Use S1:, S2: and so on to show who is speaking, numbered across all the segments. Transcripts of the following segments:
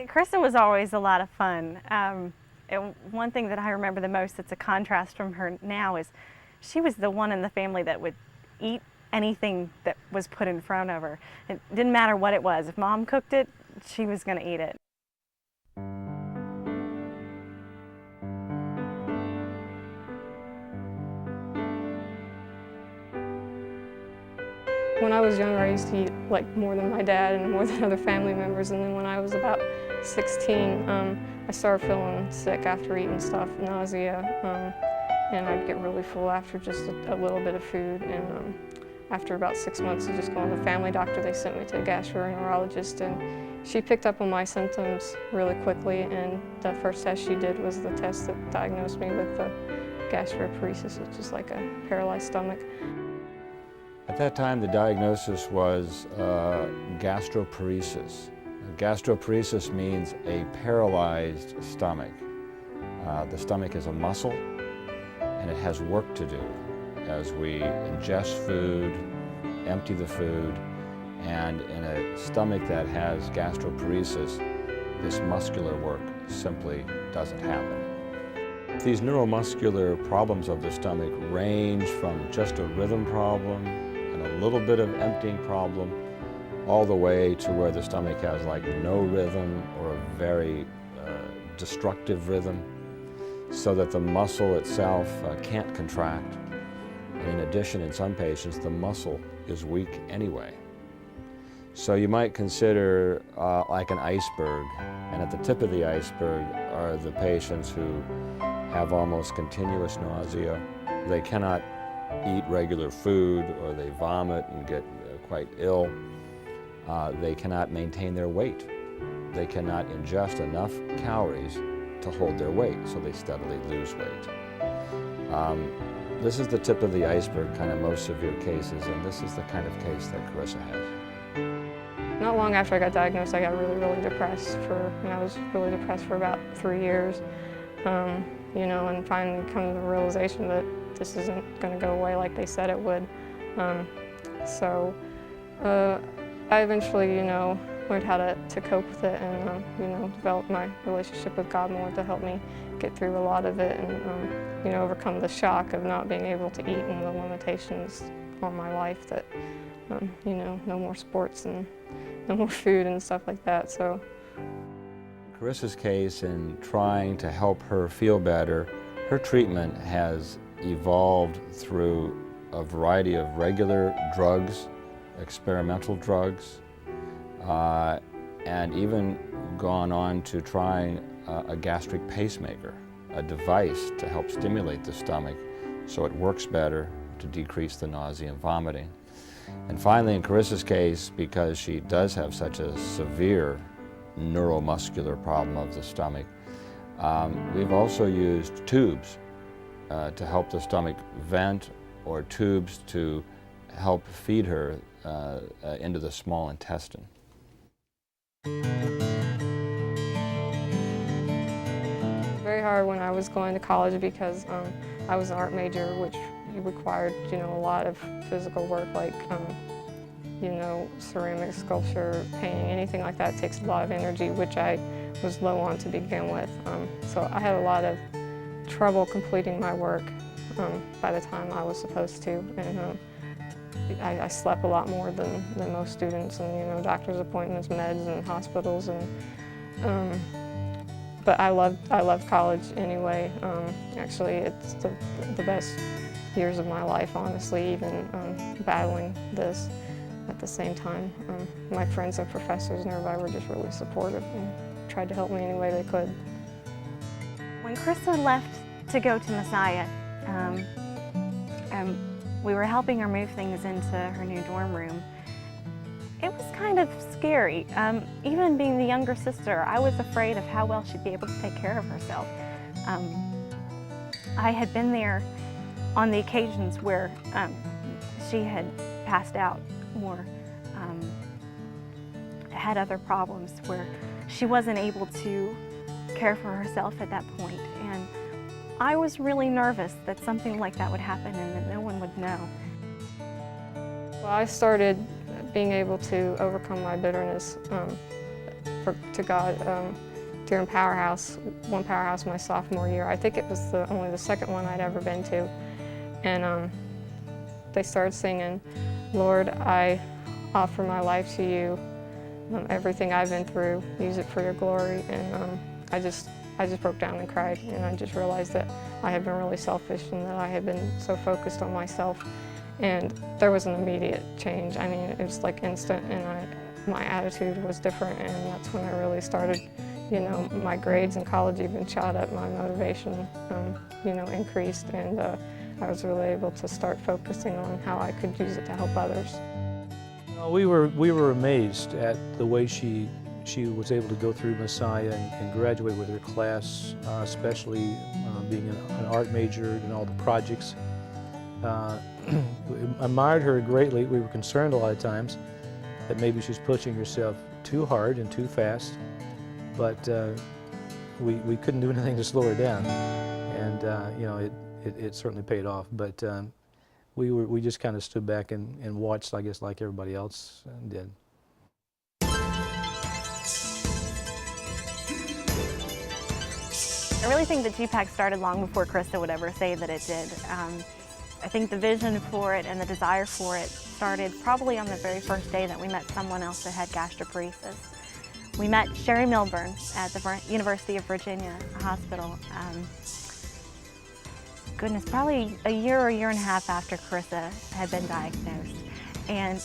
S1: Carissa was always a lot of fun. And one thing that I remember the most that's a contrast from her now is she was the one in the family that would eat anything that was put in front of her. It didn't matter what it was. If Mom cooked it, she was going to eat it.
S2: When I was younger, I used to eat like more than my dad and more than other family members, and then when I was about 16, I started feeling sick after eating stuff, nausea, and I'd get really full after just a little bit of food. And after about 6 months of just going to the family doctor, they sent me to a gastroenterologist, and she picked up on my symptoms really quickly, and the first test she did was the test that diagnosed me with the gastroparesis, which is like a paralyzed stomach.
S3: At that time, the diagnosis was gastroparesis. Gastroparesis means a paralyzed stomach. The stomach is a muscle, and it has work to do as we ingest food, empty the food, and in a stomach that has gastroparesis, this muscular work simply doesn't happen. These neuromuscular problems of the stomach range from just a rhythm problem and a little bit of emptying problem, all the way to where the stomach has like no rhythm or a very destructive rhythm, so that the muscle itself can't contract. And in addition, in some patients, the muscle is weak anyway. So you might consider like an iceberg, and at the tip of the iceberg are the patients who have almost continuous nausea. They cannot eat regular food, or they vomit and get quite ill. They cannot maintain their weight. They cannot ingest enough calories to hold their weight, so they steadily lose weight. This is the tip of the iceberg, kind of most severe cases, and this is the kind of case that Carissa has.
S2: Not long after I got diagnosed, I got really, really depressed I was really depressed for about 3 years. You know, and finally come to the realization that this isn't going to go away like they said it would. So I eventually, you know, learned how to cope with it, and you know, developed my relationship with God more to help me get through a lot of it, and you know, overcome the shock of not being able to eat and the limitations on my life that you know, no more sports and no more food and stuff like that. So
S3: Carissa's case, in trying to help her feel better, her treatment has evolved through a variety of regular drugs, experimental drugs, and even gone on to trying a gastric pacemaker, a device to help stimulate the stomach so it works better to decrease the nausea and vomiting. And finally, in Carissa's case, because she does have such a severe neuromuscular problem of the stomach, we've also used tubes to help the stomach vent, or tubes to help feed her into the small intestine.
S2: Very hard when I was going to college, because I was an art major, which required, you know, a lot of physical work, like you know, ceramic sculpture, painting, anything like that takes a lot of energy, which I was low on to begin with. So I had a lot of trouble completing my work by the time I was supposed to, and I slept a lot more than most students, and you know, doctor's appointments, meds, and hospitals, and but I loved college anyway. Actually, it's the best years of my life, honestly, even battling this at the same time. My friends and professors and everybody were just really supportive and tried to help me any way they could.
S1: When Carissa left to go to Messiah, we were helping her move things into her new dorm room. It was kind of scary. Even being the younger sister, I was afraid of how well she'd be able to take care of herself. I had been there on the occasions where she had passed out or had other problems where she wasn't able to care for herself at that point. And I was really nervous that something like that would happen and that no one would know.
S2: Well, I started being able to overcome my bitterness to God during one Powerhouse my sophomore year. I think it was only the second one I'd ever been to. And they started singing, "Lord, I offer my life to you. Everything I've been through, use it for your glory." And I just broke down and cried, and I just realized that I had been really selfish and that I had been so focused on myself. And there was an immediate change. I mean, it was like instant, and my attitude was different, and that's when I really started, you know, my grades in college even shot up, my motivation, you know, increased, and I was really able to start focusing on how I could use it to help others.
S4: We were amazed at the way she was able to go through Messiah and graduate with her class, especially being an art major and all the projects. We admired her greatly. We were concerned a lot of times that maybe she was pushing herself too hard and too fast, but we couldn't do anything to slow her down, and you know, it certainly paid off. But we just kind of stood back and watched, I guess, like everybody else did.
S1: I really think that G-PACT started long before Carissa would ever say that it did. I think the vision for it and the desire for it started probably on the very first day that we met someone else that had gastroparesis. We met Sherry Milburn at the University of Virginia Hospital. Goodness, probably a year or a year and a half after Carissa had been diagnosed. And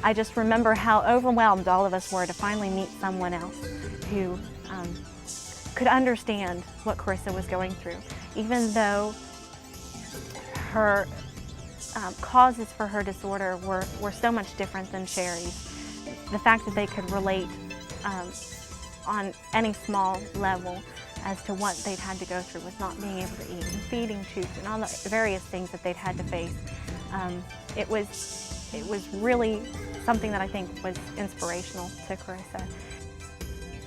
S1: I just remember how overwhelmed all of us were to finally meet someone else who could understand what Carissa was going through, even though her causes for her disorder were so much different than Sherry's. The fact that they could relate on any small level as to what they'd had to go through with not being able to eat and feeding tubes and all the various things that they'd had to face. It was really something that I think was inspirational to Carissa.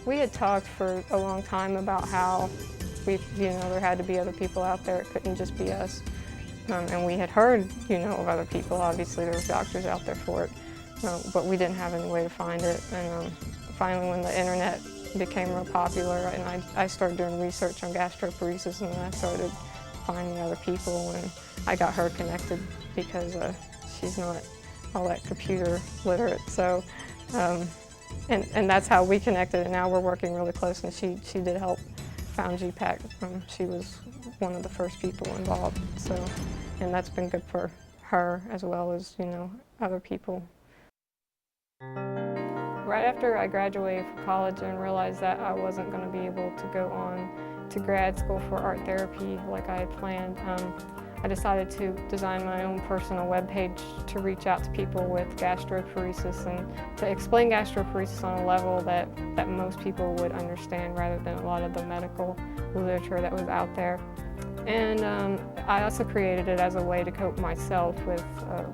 S2: We had talked for a long time about how there had to be other people out there. It couldn't just be us. And we had heard, of other people. Obviously, there were doctors out there for it, but we didn't have any way to find it. And finally, when the internet became real popular, and I started doing research on gastroparesis, and then I started finding other people, and I got her connected because she's not all that computer literate. So, and that's how we connected, and now we're working really close, and she did help found G-PACT. She was one of the first people involved, so, and that's been good for her as well as, other people. Right after I graduated from college and realized that I wasn't going to be able to go on to grad school for art therapy like I had planned, I decided to design my own personal webpage to reach out to people with gastroparesis and to explain gastroparesis on a level that most people would understand rather than a lot of the medical literature that was out there. And I also created it as a way to cope myself with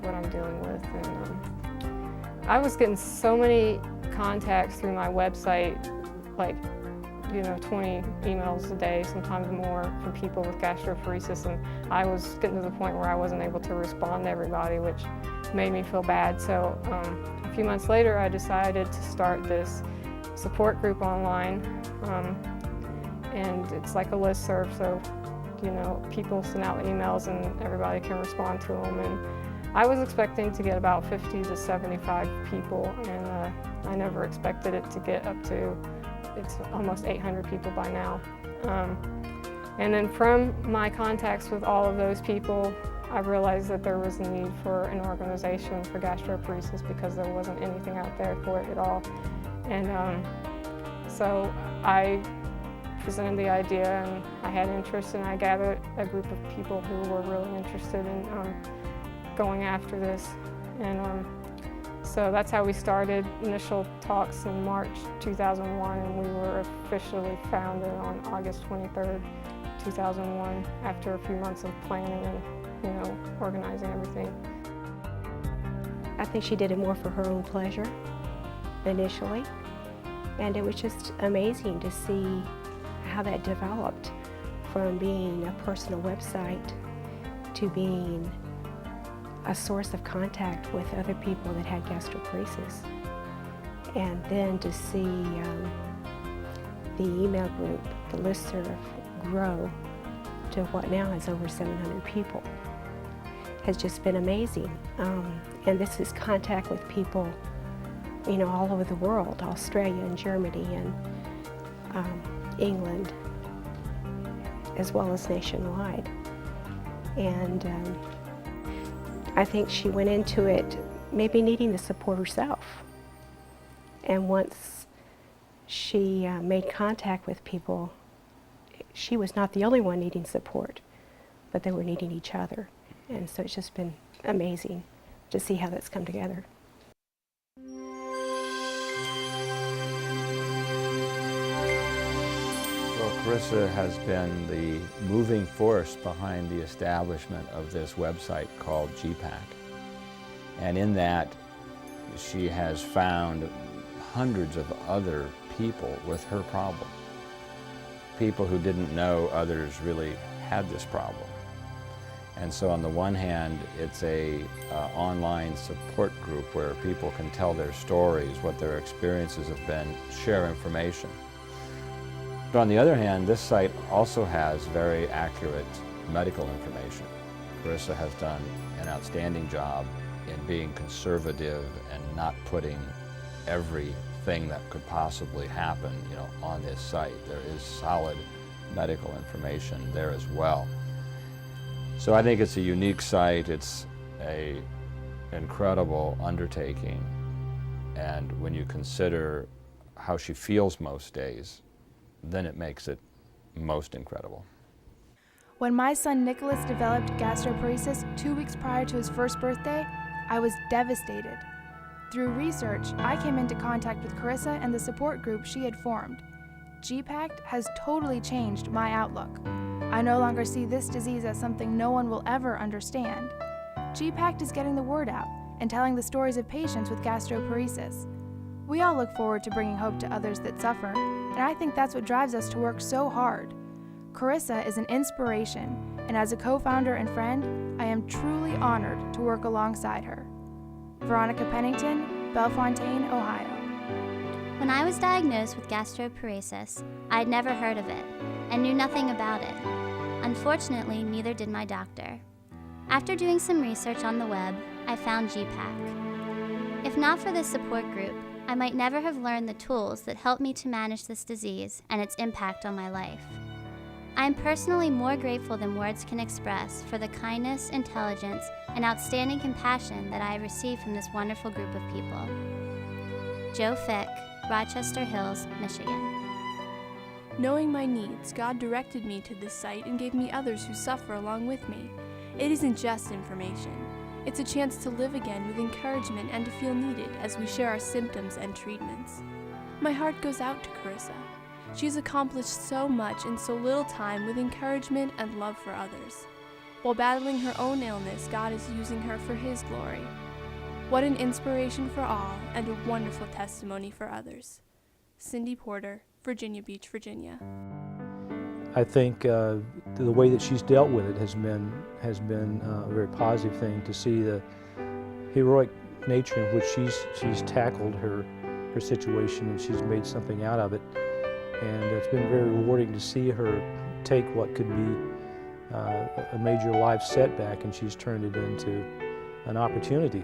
S2: what I'm dealing with. And I was getting so many contacts through my website, like 20 emails a day, sometimes more, from people with gastroparesis, and I was getting to the point where I wasn't able to respond to everybody, which made me feel bad. So a few months later, I decided to start this support group online, and it's like a listserv, so people send out emails and everybody can respond to them. And I was expecting to get about 50 to 75 people, and I never expected it to get up to, it's almost 800 people by now. And then from my contacts with all of those people, I realized that there was a need for an organization for gastroparesis because there wasn't anything out there for it at all. And so I presented the idea, and I had interest, and I gathered a group of people who were really interested in going after this. And so that's how we started initial talks in March 2001, and we were officially founded on August 23rd, 2001, after a few months of planning and organizing everything.
S5: I think she did it more for her own pleasure initially, and it was just amazing to see how that developed from being a personal website to being a source of contact with other people that had gastroparesis. And then to see the email group, the listserv, grow to what now has over 700 people has just been amazing. And this is contact with people, you know, all over the world, Australia and Germany and England, as well as nationwide. And I think she went into it maybe needing the support herself. And once she made contact with people, she was not the only one needing support, but they were needing each other. And so it's just been amazing to see how that's come together.
S3: Well, Carissa has been the moving force behind the establishment of this website called G-PACT. And in that, she has found hundreds of other people with her problem. People who didn't know others really had this problem. And so on the one hand, it's a online support group where people can tell their stories, what their experiences have been, share information. But on the other hand, this site also has very accurate medical information. Carissa has done an outstanding job in being conservative and not putting everything that could possibly happen, on this site. There is solid medical information there as well. So I think it's a unique site. It's an incredible undertaking. And when you consider how she feels most days, then it makes it most incredible.
S6: When my son Nicholas developed gastroparesis 2 weeks prior to his first birthday, I was devastated. Through research, I came into contact with Carissa and the support group she had formed. G-PACT has totally changed my outlook. I no longer see this disease as something no one will ever understand. G-PACT is getting the word out and telling the stories of patients with gastroparesis. We all look forward to bringing hope to others that suffer, and I think that's what drives us to work so hard. Carissa is an inspiration, and as a co-founder and friend, I am truly honored to work alongside her. Veronica Pennington, Bellefontaine, Ohio.
S7: When I was diagnosed with gastroparesis, I had never heard of it and knew nothing about it. Unfortunately, neither did my doctor. After doing some research on the web, I found G-PACT. If not for this support group, I might never have learned the tools that helped me to manage this disease and its impact on my life. I am personally more grateful than words can express for the kindness, intelligence, and outstanding compassion that I have received from this wonderful group of people. Joe Fick, Rochester Hills, Michigan.
S8: Knowing my needs, God directed me to this site and gave me others who suffer along with me. It isn't just information. It's a chance to live again with encouragement and to feel needed as we share our symptoms and treatments. My heart goes out to Carissa. She's accomplished so much in so little time with encouragement and love for others. While battling her own illness, God is using her for His glory. What an inspiration for all and a wonderful testimony for others. Cindy Porter, Virginia Beach, Virginia.
S4: I think the way that she's dealt with it has been a very positive thing to see the heroic nature in which she's tackled her situation and she's made something out of it. And it's been very rewarding to see her take what could be a major life setback and she's turned it into an opportunity.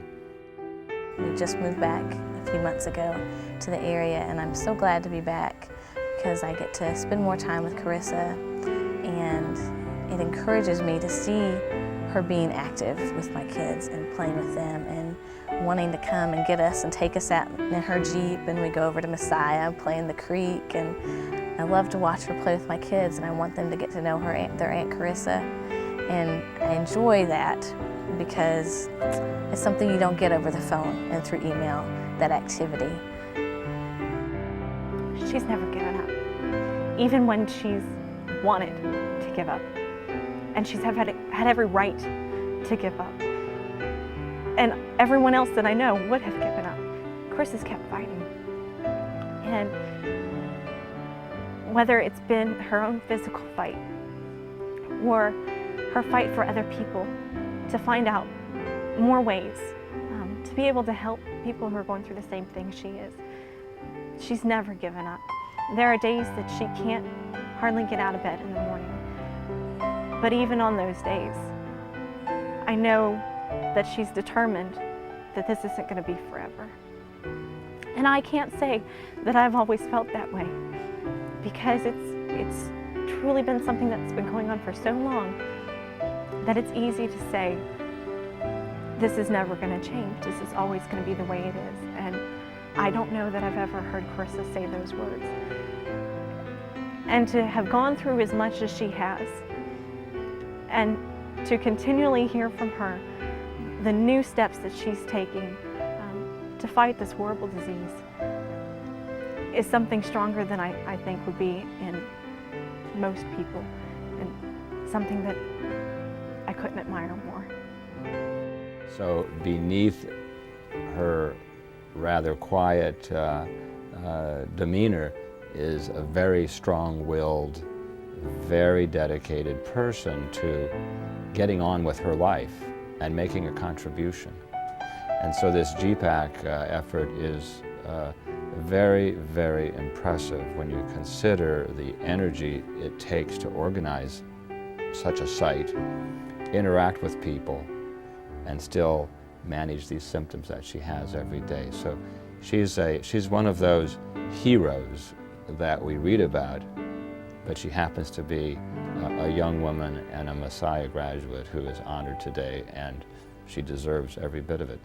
S9: We just moved back a few months ago to the area, and I'm so glad to be back because I get to spend more time with Carissa, and it encourages me to see her being active with my kids and playing with them and wanting to come and get us and take us out in her Jeep, and we go over to Messiah, play in the creek, and I love to watch her play with my kids, and I want them to get to know their Aunt Carissa, and I enjoy that because it's something you don't get over the phone and through email, that activity.
S1: She's never given up, even when she's wanted to give up. And she's had every right to give up. And everyone else that I know would have given up. Chris has kept fighting. And whether it's been her own physical fight or her fight for other people, to find out more ways to be able to help people who are going through the same thing she is. she's never given up. There are days that she can't hardly get out of bed in the morning. But even on those days, I know that she's determined that this isn't going to be forever. And I can't say that I've always felt that way, because it's truly been something that's been going on for so long that it's easy to say, this is never going to change. This is always going to be the way it is. And I don't know that I've ever heard Carissa say those words. And to have gone through as much as she has, and to continually hear from her the new steps that she's taking to fight this horrible disease is something stronger than I think would be in most people, and something that I couldn't admire more.
S3: So beneath her rather quiet demeanor is a very strong-willed, very dedicated person to getting on with her life and making a contribution. And so this G-PACT effort is very, very impressive when you consider the energy it takes to organize such a site, interact with people, and still manage these symptoms that she has every day. So she's one of those heroes that we read about, but she happens to be a young woman and a Messiah graduate who is honored today, and she deserves every bit of it.